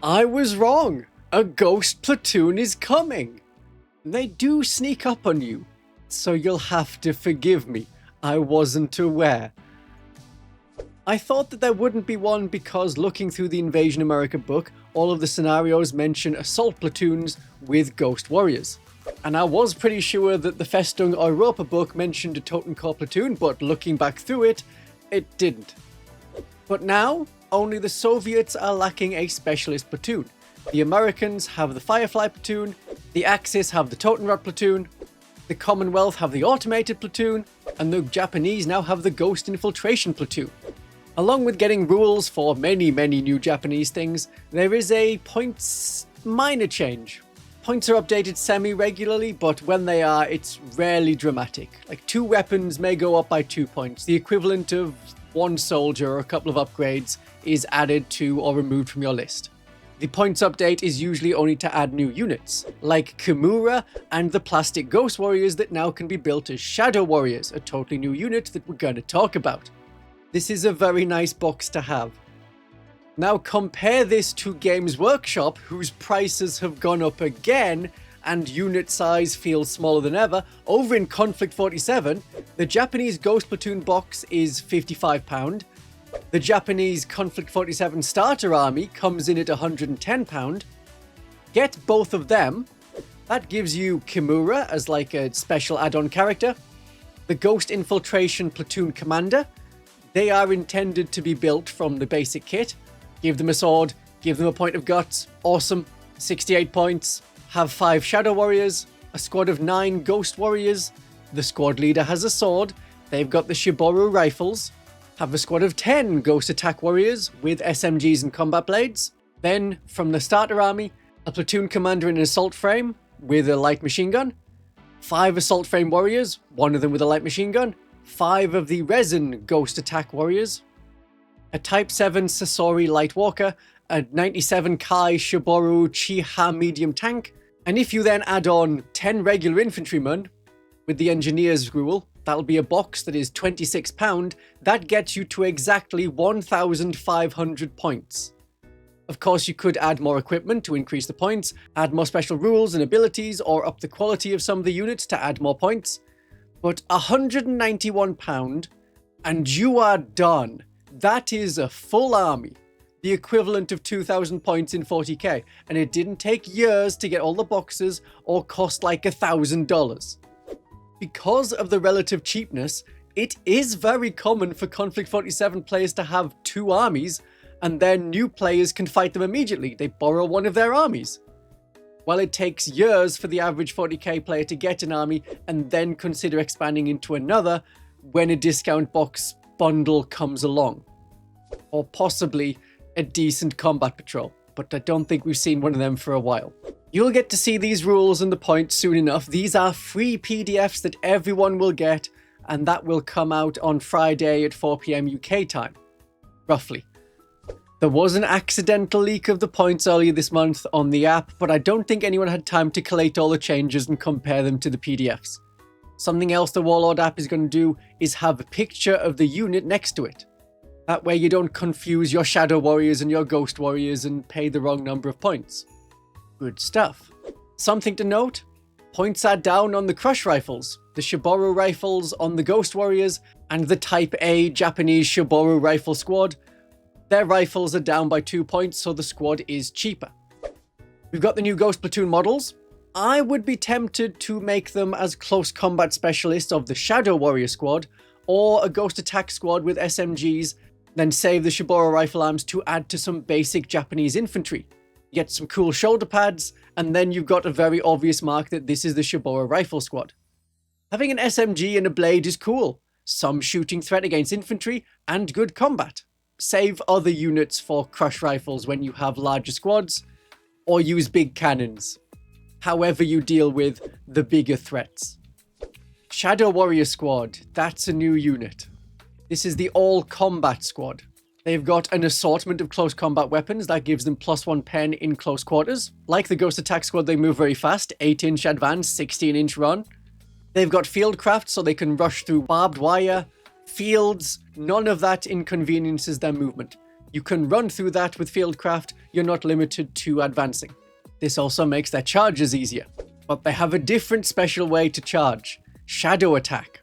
I was wrong. A ghost platoon is coming. They do sneak up on you, so you'll have to forgive me. I wasn't aware. I thought that there wouldn't be one because looking through the Invasion Amerika book, all of the scenarios mention assault platoons with ghost warriors. And I was pretty sure that the Festung Europa book mentioned a Toten Core platoon, but looking back through it, it didn't. But now, only the Soviets are lacking a specialist platoon. The Americans have the Firefly platoon, the Axis have the Totenrot platoon, the Commonwealth have the Automated platoon, and the Japanese now have the Ghost Infiltration platoon. Along with getting rules for many new Japanese things, there is a points minor change. Points are updated semi-regularly, but when they are, it's rarely dramatic. Like 2 weapons may go up by 2 points. The equivalent of 1 soldier or a couple of upgrades is added to or removed from your list. The points update is usually only to add new units, like Kimura and the plastic ghost warriors that now can be built as shadow warriors, a totally new unit that we're going to talk about. This is a very nice box to have. Now compare this to Games Workshop, whose prices have gone up again and unit size feels smaller than ever. Over in Konflikt 47, the Japanese Ghost Platoon box is £55. The Japanese Konflikt 47 starter army comes in at £110. Get both of them. That gives you Kimura as like a special add-on character. The Ghost Infiltration Platoon Commander. They are intended to be built from the basic kit. Give them a sword, give them a point of guts, awesome, 68 points. Have 5 Shadow Warriors, a squad of 9 Ghost Warriors. The squad leader has a sword. They've got the Shiboru rifles. Have a squad of 10 Ghost Attack Warriors with SMGs and combat blades. Then, from the starter army, a platoon commander in an assault frame with a light machine gun. 5 assault frame warriors, one of them with a light machine gun. 5 of the resin Ghost Attack Warriors. A Type 7 Sasori Light Walker. A 97 Kai Shiboru Chiha medium tank. And if you then add on 10 regular infantrymen with the engineer's rule, that'll be a box that is £26. That gets you to exactly 1,500 points. Of course, you could add more equipment to increase the points, add more special rules and abilities, or up the quality of some of the units to add more points. But £191 and you are done. That is a full army. The equivalent of 2,000 points in 40k, and it didn't take years to get all the boxes or cost like $1,000. Because of the relative cheapness, it is very common for Konflikt 47 players to have 2 armies, and then new players can fight them immediately. They borrow one of their armies. While it takes years for the average 40k player to get an army and then consider expanding into another when a discount box bundle comes along. Or possibly a decent combat patrol, but I don't think we've seen one of them for a while. You'll get to see these rules and the points soon enough. These are free PDFs that everyone will get, and that will come out on Friday at 4 PM UK time, roughly. There was an accidental leak of the points earlier this month on the app, but I don't think anyone had time to collate all the changes and compare them to the PDFs. Something else the Warlord app is going to do is have a picture of the unit next to it. That way you don't confuse your Shadow Warriors and your Ghost Warriors and pay the wrong number of points. Good stuff. Something to note, points are down on the Crush Rifles, the Shiboru Rifles on the Ghost Warriors, and the Type A Japanese Shiboru Rifle Squad. Their rifles are down by 2 points, so the squad is cheaper. We've got the new Ghost Platoon models. I would be tempted to make them as close combat specialists of the Shadow Warrior squad, or a Ghost Attack squad with SMGs, then save the Shiboru rifle arms to add to some basic Japanese infantry. Get some cool shoulder pads, and then you've got a very obvious mark that this is the Shiboru rifle squad. Having an SMG and a blade is cool. Some shooting threat against infantry, and good combat. Save other units for crush rifles when you have larger squads, or use big cannons. However you deal with the bigger threats. Shadow Warrior Squad, that's a new unit. This is the all-combat squad. They've got an assortment of close combat weapons that gives them +1 pen in close quarters. Like the Ghost Attack squad, they move very fast, 8-inch advance, 16-inch run. They've got fieldcraft, so they can rush through barbed wire, fields. None of that inconveniences their movement. You can run through that with Fieldcraft, you're not limited to advancing. This also makes their charges easier. But they have a different special way to charge. Shadow attack.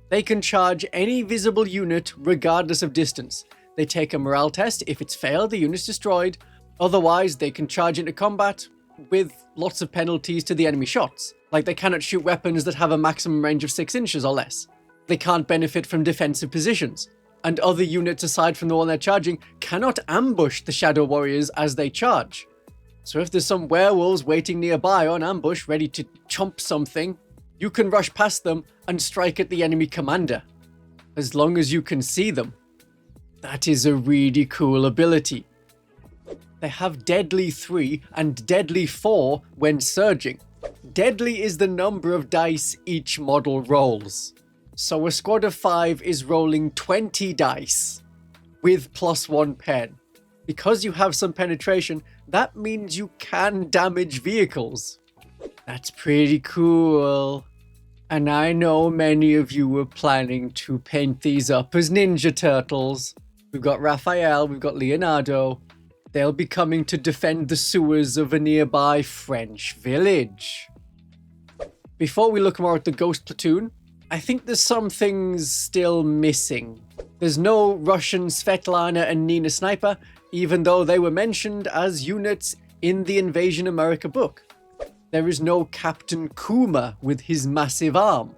They can charge any visible unit regardless of distance. They take a morale test. If it's failed, the unit's destroyed. Otherwise, they can charge into combat with lots of penalties to the enemy shots. Like they cannot shoot weapons that have a maximum range of 6 inches or less. They can't benefit from defensive positions. And other units aside from the one they're charging cannot ambush the Shadow Warriors as they charge. So if there's some werewolves waiting nearby on ambush ready to chomp something, you can rush past them and strike at the enemy commander, as long as you can see them. That is a really cool ability. They have Deadly 3 and Deadly 4 when surging. Deadly is the number of dice each model rolls. So a squad of 5 is rolling 20 dice with +1 pen. Because you have some penetration, that means you can damage vehicles. That's pretty cool. And I know many of you were planning to paint these up as Ninja Turtles. We've got Raphael, we've got Leonardo. They'll be coming to defend the sewers of a nearby French village. Before we look more at the Ghost Platoon, I think there's some things still missing. There's no Russian Svetlana and Nina Sniper, even though they were mentioned as units in the Invasion Amerika book. There is no Captain Kuma with his massive arm.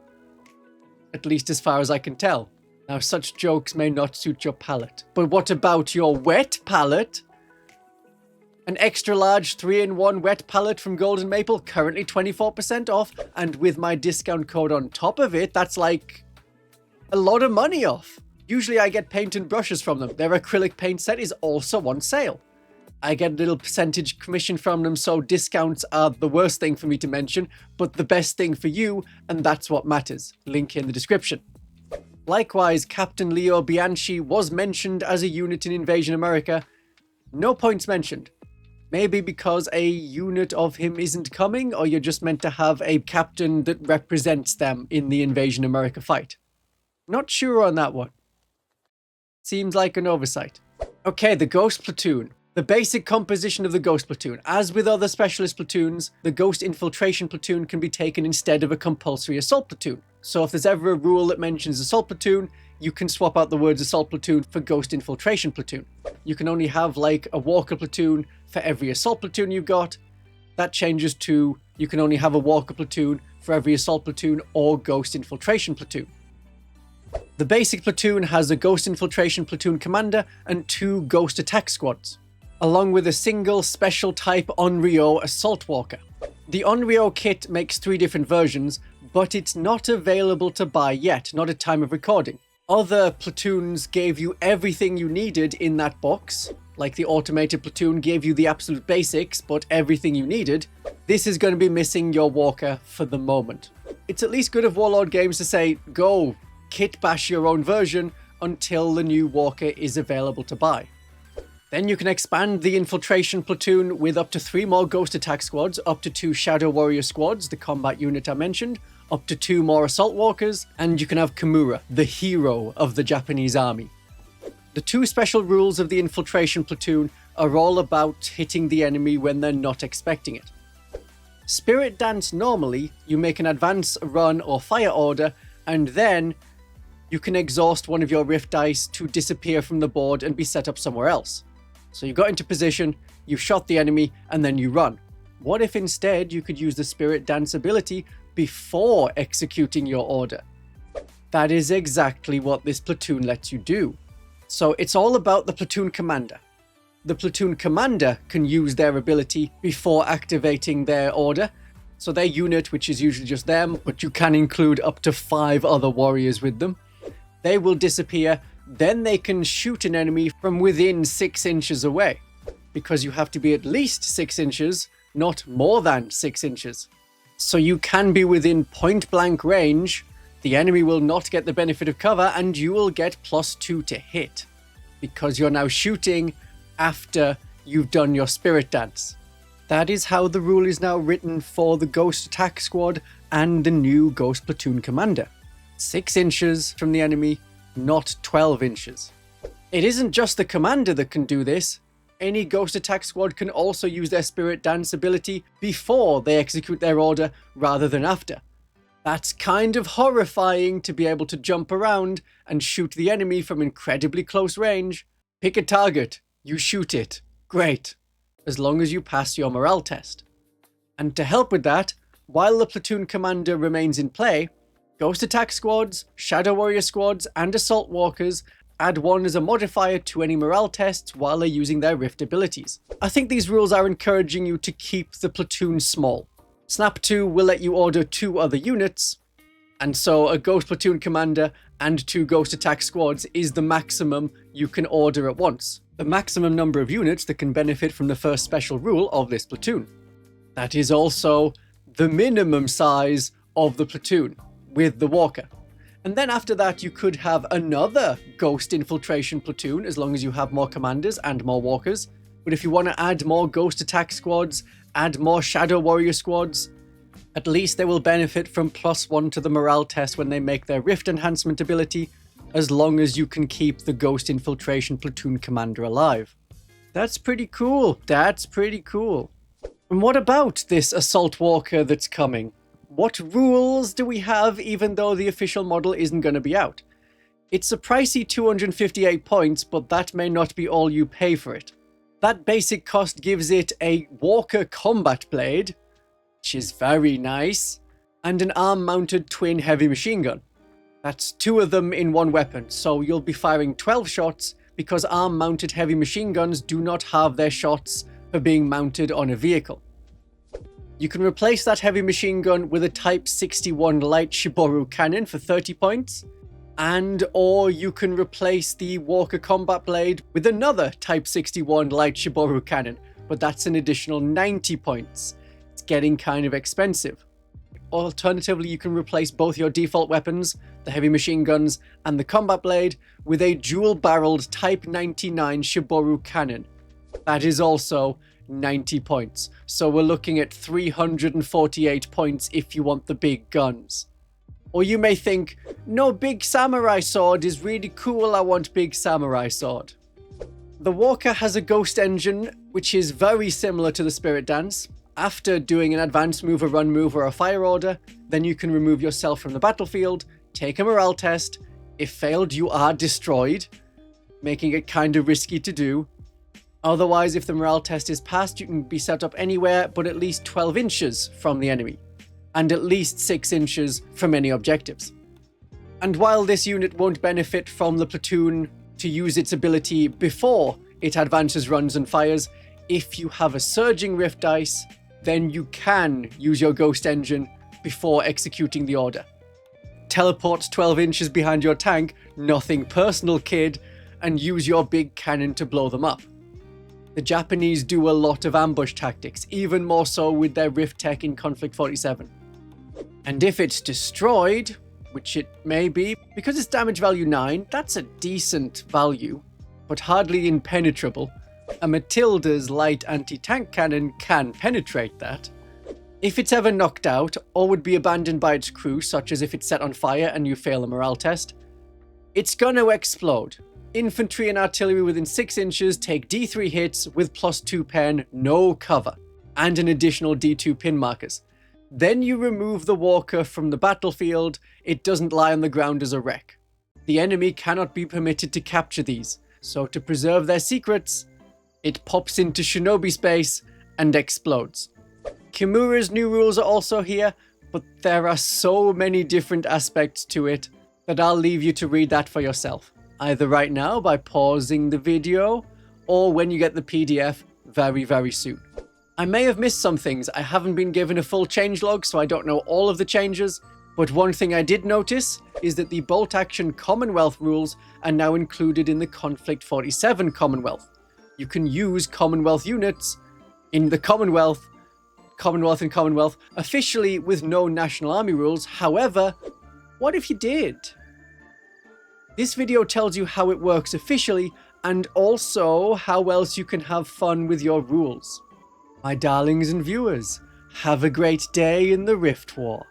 At least as far as I can tell. Now, such jokes may not suit your palate. But what about your wet palate? An extra large 3-in-1 wet palette from Golden Maple, currently 24% off, and with my discount code on top of it, that's like a lot of money off. Usually I get paint and brushes from them. Their acrylic paint set is also on sale. I get a little percentage commission from them, so discounts are the worst thing for me to mention, but the best thing for you, and that's what matters. Link in the description. Likewise, Captain Leo Bianchi was mentioned as a unit in Invasion Amerika. No points mentioned. Maybe because a unit of him isn't coming, or you're just meant to have a captain that represents them in the Invasion Amerika fight. Not sure on that one. Seems like an oversight. Okay, the Ghost Platoon. The basic composition of the Ghost Platoon. As with other specialist platoons, the Ghost Infiltration Platoon can be taken instead of a compulsory Assault Platoon. So if there's ever a rule that mentions Assault Platoon, you can swap out the words Assault Platoon for Ghost Infiltration Platoon. You can only have like a Walker Platoon for every Assault Platoon you've got. That changes to you can only have a Walker Platoon for every Assault Platoon or Ghost Infiltration Platoon. The basic platoon has a Ghost Infiltration Platoon commander and 2 Ghost Attack Squads, along with a single special type Onryo Assault Walker. The Onryo kit makes 3 different versions, but it's not available to buy yet, not at time of recording. Other platoons gave you everything you needed in that box, like the automated platoon gave you the absolute basics, but everything you needed. This is going to be missing your Walker for the moment. It's at least good of Warlord Games to say, go, kit bash your own version until the new Walker is available to buy. Then you can expand the Infiltration Platoon with up to 3 more Ghost Attack Squads, up to 2 Shadow Warrior Squads, the combat unit I mentioned, up to 2 more Assault Walkers, and you can have Kimura, the hero of the Japanese army. The 2 special rules of the Infiltration Platoon are all about hitting the enemy when they're not expecting it. Spirit Dance normally, you make an advance, run, or fire order, and then you can exhaust one of your Rift dice to disappear from the board and be set up somewhere else. So you got into position, you shot the enemy, and then you run. What if instead you could use the Spirit Dance ability before executing your order? That is exactly what this platoon lets you do. So it's all about the platoon commander. The platoon commander can use their ability before activating their order. So their unit, which is usually just them, but you can include up to 5 other warriors with them, they will disappear. Then they can shoot an enemy from within 6 inches away, because you have to be at least 6 inches, not more than 6 inches. So you can be within point blank range, the enemy will not get the benefit of cover, and you will get +2 to hit, because you're now shooting after you've done your Spirit Dance. That is how the rule is now written for the Ghost Attack Squad and the new Ghost Platoon Commander. 6 inches from the enemy, not 12 inches. It isn't just the commander that can do this. Any Ghost Attack Squad can also use their Spirit Dance ability before they execute their order rather than after. That's kind of horrifying to be able to jump around and shoot the enemy from incredibly close range. Pick a target, you shoot it. Great. As long as you pass your morale test. And to help with that, while the platoon commander remains in play, Ghost Attack Squads, Shadow Warrior Squads, and Assault Walkers add 1 as a modifier to any morale tests while they're using their Rift abilities. I think these rules are encouraging you to keep the platoon small. Snap 2 will let you order 2 other units, and so a Ghost Platoon Commander and 2 Ghost Attack Squads is the maximum you can order at once. The maximum number of units that can benefit from the first special rule of this platoon. That is also the minimum size of the platoon, with the Walker. And then after that you could have another Ghost Infiltration Platoon as long as you have more commanders and more walkers. But if you want to add more Ghost Attack Squads, add more Shadow Warrior Squads, at least they will benefit from +1 to the morale test when they make their Rift Enhancement ability, as long as you can keep the Ghost Infiltration Platoon Commander alive. That's pretty cool. That's pretty cool. And what about this Assault Walker that's coming? What rules do we have even though the official model isn't going to be out? It's a pricey 258 points, but that may not be all you pay for it. That basic cost gives it a Walker Combat Blade, which is very nice, and an arm-mounted twin heavy machine gun. That's 2 of them in one weapon, so you'll be firing 12 shots because arm-mounted heavy machine guns do not have their shots for being mounted on a vehicle. You can replace that heavy machine gun with a Type 61 light Shiboru cannon for 30 points, or you can replace the Walker Combat Blade with another Type 61 light Shiboru cannon, but that's an additional 90 points. It's getting kind of expensive. Alternatively, you can replace both your default weapons, the heavy machine guns and the combat blade, with a dual-barreled Type 99 Shiboru cannon. That is also 90 points, so we're looking at 348 points if you want the big guns. Or you may think, no, big samurai sword is really cool, I want big samurai sword. The Walker has a ghost engine, which is very similar to the Spirit Dance. After doing an advanced move, a run move, or a fire order, then you can remove yourself from the battlefield, take a morale test. If failed, you are destroyed, making it kind of risky to do. Otherwise, if the morale test is passed, you can be set up anywhere but at least 12 inches from the enemy, and at least 6 inches from any objectives. And while this unit won't benefit from the platoon to use its ability before it advances, runs, and fires, if you have a surging rift dice, then you can use your ghost engine before executing the order. Teleport 12 inches behind your tank, nothing personal, kid, and use your big cannon to blow them up. The Japanese do a lot of ambush tactics, even more so with their rift tech in Konflikt 47. And if it's destroyed, which it may be, because it's damage value 9, that's a decent value, but hardly impenetrable. A Matilda's light anti-tank cannon can penetrate that. If it's ever knocked out, or would be abandoned by its crew, such as if it's set on fire and you fail a morale test, it's gonna explode. Infantry and artillery within 6 inches take D3 hits with +2 pen, no cover, and an additional D2 pin markers. Then you remove the Walker from the battlefield, it doesn't lie on the ground as a wreck. The enemy cannot be permitted to capture these, so to preserve their secrets, it pops into shinobi space and explodes. Kimura's new rules are also here, but there are so many different aspects to it that I'll leave you to read that for yourself, either right now by pausing the video, or when you get the PDF very, very soon. I may have missed some things. I haven't been given a full changelog, so I don't know all of the changes, but one thing I did notice is that the bolt action Commonwealth rules are now included in the Konflikt 47 Commonwealth. You can use Commonwealth units in the Commonwealth and Commonwealth officially with no national army rules. However, what if you did? This video tells you how it works officially and also how else you can have fun with your rules. My darlings and viewers, have a great day in the Rift War.